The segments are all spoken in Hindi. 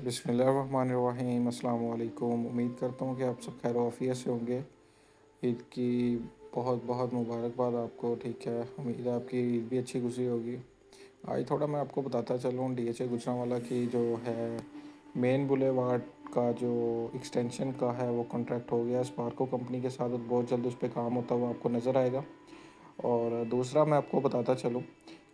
बिस्मिल्लाहिर्रहमानिर्रहीम अस्सलाम वालेकुम। उम्मीद करता हूँ कि आप सब खैर आफियत से होंगे। ईद की बहुत बहुत मुबारकबाद आपको। ठीक है, उम्मीद है आपकी ईद भी अच्छी गुजरी होगी। आज थोड़ा मैं आपको बताता चलूँ डीएचए गुजरांवाला की जो है मेन बुलेवार्ड का जो एक्सटेंशन का है वो कॉन्ट्रैक्ट हो गया स्पार्को कंपनी के साथ, और बहुत जल्द उस पर काम होता हुआ आपको नज़र आएगा। और दूसरा मैं आपको बताता चलूँ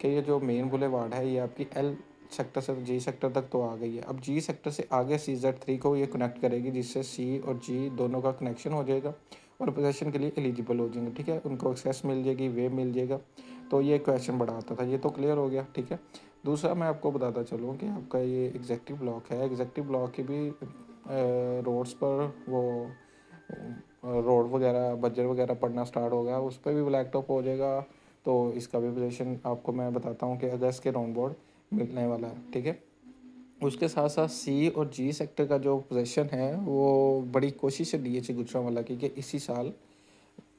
कि ये जो मेन बुलेवार्ड है ये आपकी एल सेक्टर से जी सेक्टर तक तो आ गई है। अब जी सेक्टर से आगे CZ3 को ये कनेक्ट करेगी, जिससे सी और जी दोनों का कनेक्शन हो जाएगा और पोजेसन के लिए एलिजिबल हो जाएंगे। ठीक है, उनको एक्सेस मिल जाएगी, वे मिल जाएगा। तो ये क्वेश्चन बड़ा आता था, ये तो क्लियर हो गया। ठीक है, दूसरा मैं आपको बताता चलूँ कि आपका ये एग्जेक्टिव ब्लॉक है, एग्जेक्टिव ब्लॉक की भी रोड्स पर वो रोड वगैरह बजर वगैरह पड़ना स्टार्ट हो गया, उस पर भी ब्लैक टॉप हो जाएगा। तो इसका भी पोजीशन आपको मैं बताता हूँ कि अगस्त के राउंड बोर्ड मिलने वाला है। ठीक है, उसके साथ साथ सी और जी सेक्टर का जो पोजीशन है वो बड़ी कोशिश है डीएचए गुजरांवाला की कि इसी साल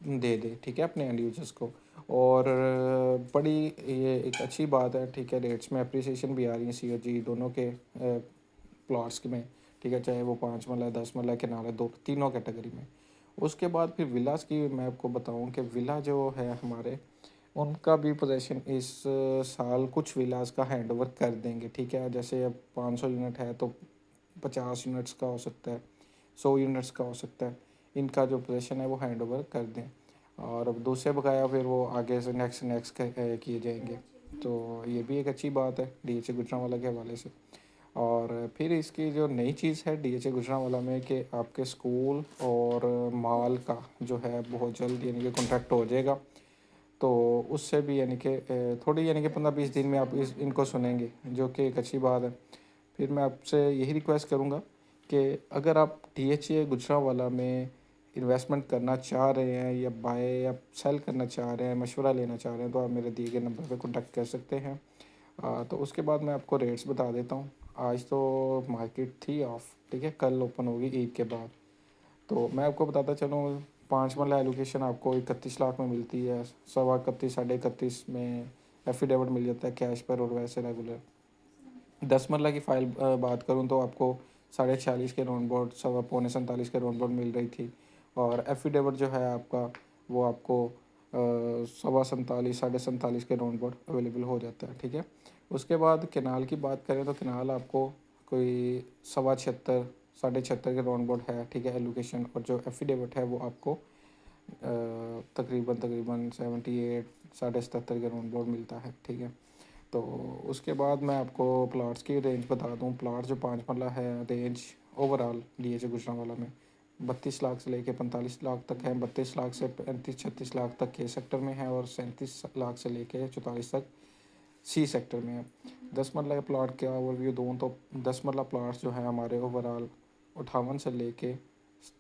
दे दे। ठीक है, अपने एंड यूजर्स को। और बड़ी ये एक अच्छी बात है। ठीक है, रेट्स में अप्रिसिएशन भी आ रही है सी और जी दोनों के प्लॉट्स में। ठीक है, चाहे वो 5 मरला 10 मरला के नाले दो तीनों कैटेगरी में। उसके बाद फिर विलास की मैं आपको बताऊं कि विला जो है हमारे, उनका भी पोजीशन इस साल कुछ विलास का हैंड ओवर कर देंगे। ठीक है, जैसे अब 500 यूनिट है तो 50 यूनिट्स का हो सकता है, 100 यूनिट्स का हो सकता है। इनका जो पोजीशन है वो हैंड ओवर कर दें, और अब दूसरे बकाया फिर वो आगे से नेक्स्ट नेक्स्ट किए जाएंगे। तो ये भी एक अच्छी बात है डीएचए गुजरांवाला के हवाले से। और फिर इसकी जो नई चीज़ है डीएचए गुजरांवाला में कि आपके स्कूल और माल का जो है बहुत जल्द यानी कि कॉन्ट्रैक्ट हो जाएगा। तो उससे भी यानी कि थोड़ी यानी कि 15-20 दिन में आप इनको सुनेंगे, जो कि एक अच्छी बात है। फिर मैं आपसे यही रिक्वेस्ट करूँगा कि अगर आप डीएचए गुजरांवाला में इन्वेस्टमेंट करना चाह रहे हैं या बाय या सेल करना चाह रहे हैं, मशवरा लेना चाह रहे हैं, तो आप मेरे दिए गए नंबर पर कॉन्टैक्ट कर सकते हैं। तो उसके बाद मैं आपको रेट्स बता देता हूँ। आज तो मार्केट थी ऑफ, ठीक है, कल ओपन होगी ईद के बाद। तो मैं आपको बताता चलूँ 5 मरला एलोकेशन आपको 31 लाख में मिलती है, 31.25 31.5 में एफिडेविट मिल जाता है कैश पर, और वैसे रेगुलर 10 मरला की फ़ाइल बात करूँ तो आपको 46.5 के राउंड बोर्ड 47 के राउंड बोर्ड मिल रही थी। और एफिडेविट जो है आपका वो आपको 47 के राउंड बोर्ड अवेलेबल हो जाता है। ठीक है, उसके बाद केनाल की बात करें तो केनाल आपको कोई 76 76 के राउंड बोर्ड है। ठीक है, एलोकेशन, और जो एफिडेविट है वो आपको तकरीबन तकरीबन 78 77 के राउंड बोर्ड मिलता है। ठीक है, तो उसके बाद मैं आपको प्लाट्स की रेंज बता दूं। प्लाट जो 5 मरला है रेंज ओवरऑल डीएचए गुजरांवाला में 32 लाख से लेके 45 लाख तक है, 32 लाख से 35-36 लाख तक के सेक्टर में है, और 37 लाख से लेके 44 तक सी सेक्टर में है। 10 मरला के प्लाट का ओवरव्यू दूँ तो 10 मरला प्लाट्स जो है हमारे ओवरऑल 58 से लेके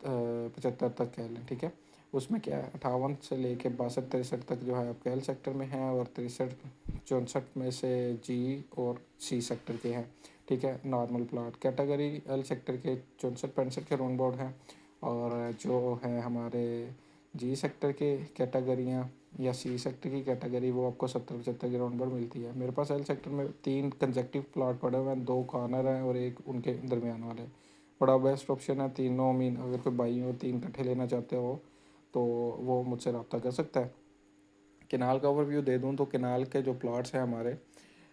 75 तक कह लें। ठीक है, उसमें क्या है 58 से लेके 62-63 तक जो है आपके एल सेक्टर में है, और 63-64 में से जी और सी सेक्टर के हैं। ठीक है, normal plot category L sector के 64-65 के राउंड बोर्ड हैं, और जो है हमारे जी सेक्टर के कैटेगरियाँ या सी सेक्टर की कैटेगरी वो आपको 70-75 के राउंड बोर्ड मिलती है। मेरे पास एल सेक्टर में 3 कंजेक्टिव प्लाट पड़े हुए हैं, 2 कॉर्नर हैं और एक उनके दरमियान वाले। बड़ा बेस्ट ऑप्शन है तीनों। मीन अगर कोई भाई हो 3 कट्ठे लेना चाहते हो तो वो मुझसे रब्ता कर सकता है। केनाल का ओवरव्यू दे दूँ तो केनाल के जो प्लाट्स हैं हमारे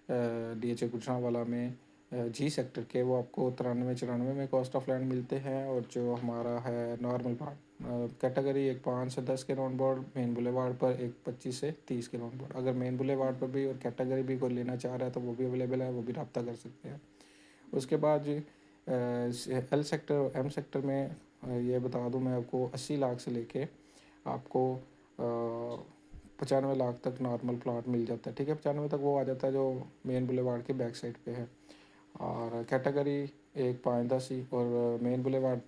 डीएचए गुजरांवाला में जी सेक्टर के, वो आपको 93-94 में कॉस्ट ऑफ लैंड मिलते हैं। और जो हमारा है नॉर्मल प्लाट कैटेगरी एक 5 से 10 के राउंड बोर्ड मेन बुलेवार्ड पर, एक 25 से 30 के राउंड बोर्ड। अगर मेन बुलेवार्ड पर भी और कैटेगरी भी कोई लेना चाह रहा है तो वो भी अवेलेबल है, वो भी रब्ता कर सकते हैं। उसके बाद जी एल सेक्टर एम सेक्टर में ये बता दूं मैं आपको 80 लाख से लेके आपको 95 लाख तक नॉर्मल प्लॉट मिल जाता है। ठीक है, 95 तक वो आ जाता है जो मेन बुलेवार्ड के बैक साइड पे है। और कैटेगरी एक 5-10 ही, और मेन बुलेवार्ड पे